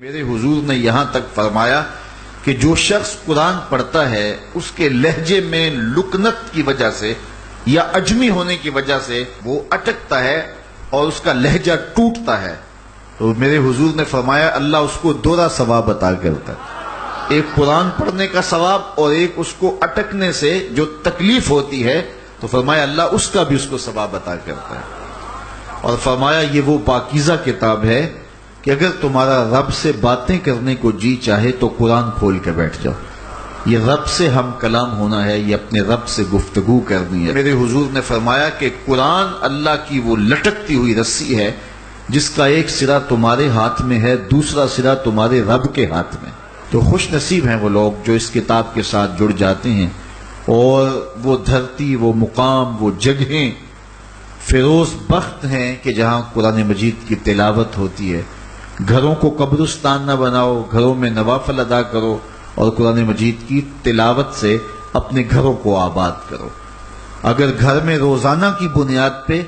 میرے حضور نے یہاں تک فرمایا کہ جو شخص قرآن پڑھتا ہے اس کے لہجے میں لکنت کی وجہ سے یا عجمی ہونے کی وجہ سے وہ اٹکتا ہے اور اس کا لہجہ ٹوٹتا ہے، تو میرے حضور نے فرمایا اللہ اس کو دوہرا ثواب عطا کرتا ہے، ایک قرآن پڑھنے کا ثواب اور ایک اس کو اٹکنے سے جو تکلیف ہوتی ہے، تو فرمایا اللہ اس کا بھی اس کو ثواب عطا کرتا ہے۔ اور فرمایا یہ وہ پاکیزہ کتاب ہے کہ اگر تمہارا رب سے باتیں کرنے کو جی چاہے تو قرآن کھول کے بیٹھ جاؤ، یہ رب سے ہم کلام ہونا ہے، یہ اپنے رب سے گفتگو کرنی ہے۔ میرے حضور نے فرمایا کہ قرآن اللہ کی وہ لٹکتی ہوئی رسی ہے جس کا ایک سرا تمہارے ہاتھ میں ہے، دوسرا سرا تمہارے رب کے ہاتھ میں۔ تو خوش نصیب ہیں وہ لوگ جو اس کتاب کے ساتھ جڑ جاتے ہیں اور وہ دھرتی، وہ مقام، وہ جگہیں فیروز بخت ہیں کہ جہاں قرآن مجید کی تلاوت ہوتی ہے۔ گھروں کو قبرستان نہ بناؤ، گھروں میں نوافل ادا کرو اور قرآن مجید کی تلاوت سے اپنے گھروں کو آباد کرو۔ اگر گھر میں روزانہ کی بنیاد پہ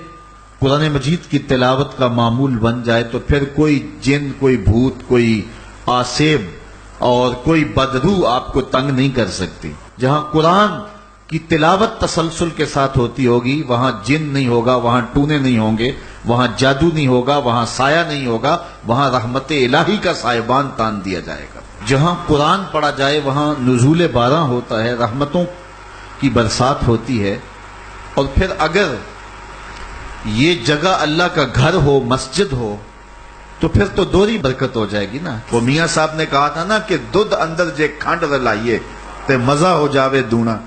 قرآن مجید کی تلاوت کا معمول بن جائے تو پھر کوئی جن، کوئی بھوت، کوئی آسیب اور کوئی بدروح آپ کو تنگ نہیں کر سکتی۔ جہاں قرآن کی تلاوت تسلسل کے ساتھ ہوتی ہوگی وہاں جن نہیں ہوگا، وہاں ٹونے نہیں ہوں گے، وہاں جادو نہیں ہوگا، وہاں سایہ نہیں ہوگا، وہاں رحمت الہی کا سائبان تان دیا جائے گا۔ جہاں قرآن پڑھا جائے وہاں نزول باران ہوتا ہے، رحمتوں کی برسات ہوتی ہے۔ اور پھر اگر یہ جگہ اللہ کا گھر ہو، مسجد ہو، تو پھر تو دوہری برکت ہو جائے گی نا۔ وہ میاں صاحب نے کہا تھا نا کہ دودھ اندر جے کھنڈ رلائیے تے مزہ ہو جاوے دونا،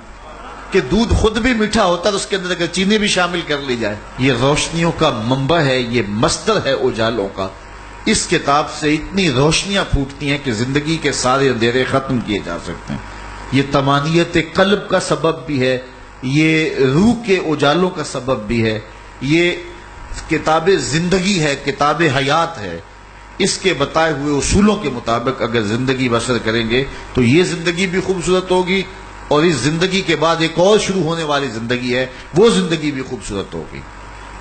کہ دودھ خود بھی میٹھا ہوتا ہے تو اس کے اندر اگر چینی بھی شامل کر لی جائے۔ یہ روشنیوں کا منبع ہے، یہ مصدر ہے اجالوں کا۔ اس کتاب سے اتنی روشنیاں پھوٹتی ہیں کہ زندگی کے سارے اندھیرے ختم کیے جا سکتے ہیں۔ یہ طمانیت قلب کا سبب بھی ہے، یہ روح کے اجالوں کا سبب بھی ہے، یہ کتاب زندگی ہے، کتاب حیات ہے۔ اس کے بتائے ہوئے اصولوں کے مطابق اگر زندگی بسر کریں گے تو یہ زندگی بھی خوبصورت ہوگی، اور اس زندگی کے بعد ایک اور شروع ہونے والی زندگی ہے، وہ زندگی بھی خوبصورت ہوگی۔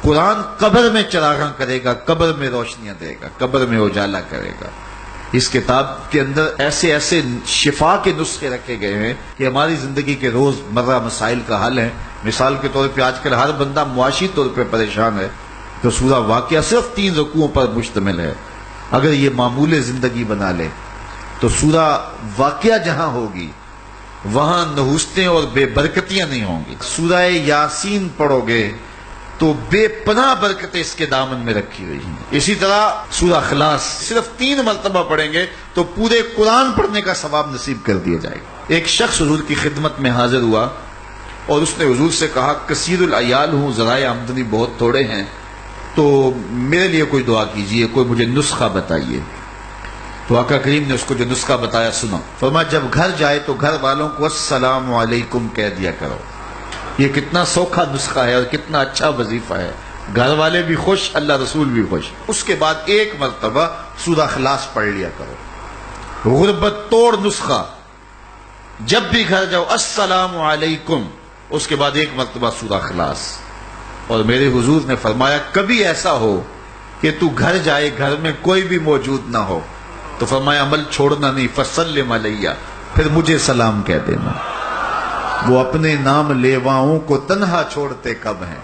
قرآن قبر میں چراغاں کرے گا، قبر میں روشنیاں دے گا، قبر میں اجالا کرے گا۔ اس کتاب کے اندر ایسے ایسے شفا کے نسخے رکھے گئے ہیں کہ ہماری زندگی کے روز مرہ مسائل کا حل ہے۔ مثال کے طور پہ آج کل ہر بندہ معاشی طور پہ پریشان ہے، تو سورہ واقعہ صرف 3 رکوعوں پر مشتمل ہے۔ اگر یہ معمول زندگی بنا لے تو سورہ واقعہ جہاں ہوگی وہاں نحوستیں اور بے برکتیاں نہیں ہوں گی۔ سورہ یاسین پڑھو گے تو بے پناہ برکتیں اس کے دامن میں رکھی ہوئی ہیں۔ اسی طرح سورہ اخلاص صرف 3 مرتبہ پڑھیں گے تو پورے قرآن پڑھنے کا ثواب نصیب کر دیا جائے گا۔ ایک شخص حضور کی خدمت میں حاضر ہوا اور اس نے حضور سے کہا کثیر العیال ہوں، ذرائع آمدنی بہت تھوڑے ہیں، تو میرے لیے کوئی دعا کیجئے، کوئی مجھے نسخہ بتائیے۔ تو آقا کریم نے اس کو جو نسخہ بتایا سنو۔ فرمایا جب گھر جائے تو گھر والوں کو السلام علیکم کہہ دیا کرو۔ یہ کتنا سوکھا نسخہ ہے اور کتنا اچھا وظیفہ ہے، گھر والے بھی خوش، اللہ رسول بھی خوش۔ اس کے بعد ایک مرتبہ سورہ اخلاص پڑھ لیا کرو، غربت توڑ نسخہ۔ جب بھی گھر جاؤ السلام علیکم، اس کے بعد ایک مرتبہ سورہ اخلاص۔ اور میرے حضور نے فرمایا کبھی ایسا ہو کہ تو گھر جائے، گھر میں کوئی بھی موجود نہ ہو، تو فرمایا عمل چھوڑنا نہیں، فسلم علیہ، پھر مجھے سلام کہہ دینا۔ وہ اپنے نام لیواؤں کو تنہا چھوڑتے کب ہیں،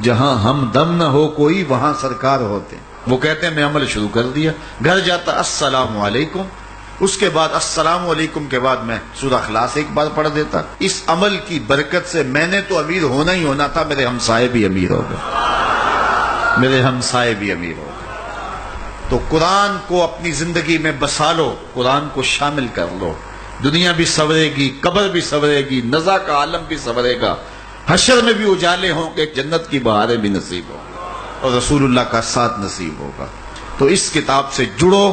جہاں ہم دم نہ ہو کوئی وہاں سرکار ہوتے۔ وہ کہتے ہیں میں عمل شروع کر دیا، گھر جاتا السلام علیکم، اس کے بعد السلام علیکم کے بعد میں سورہ اخلاص ایک بار پڑھ دیتا۔ اس عمل کی برکت سے میں نے تو امیر ہونا ہی ہونا تھا، میرے ہمسائے بھی امیر ہو گئے، میرے ہمسائے بھی امیر ہو گئے۔ تو قرآن کو اپنی زندگی میں بسا لو، قرآن کو شامل کر لو، دنیا بھی سنورے گی، قبر بھی سنورے گی، نزا کا عالم بھی سنورے گا، حشر میں بھی اجالے ہوں گے، جنت کی بہاریں بھی نصیب ہوں گی، اور رسول اللہ کا ساتھ نصیب ہوگا۔ تو اس کتاب سے جڑو،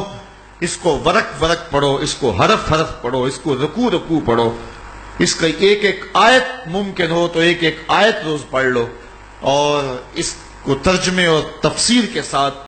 اس کو ورق ورق پڑھو، اس کو حرف حرف پڑھو، اس کو رکوع رکوع پڑھو، اس کا ایک ایک آیت ممکن ہو تو ایک ایک آیت روز پڑھ لو، اور اس کو ترجمے اور تفسیر کے ساتھ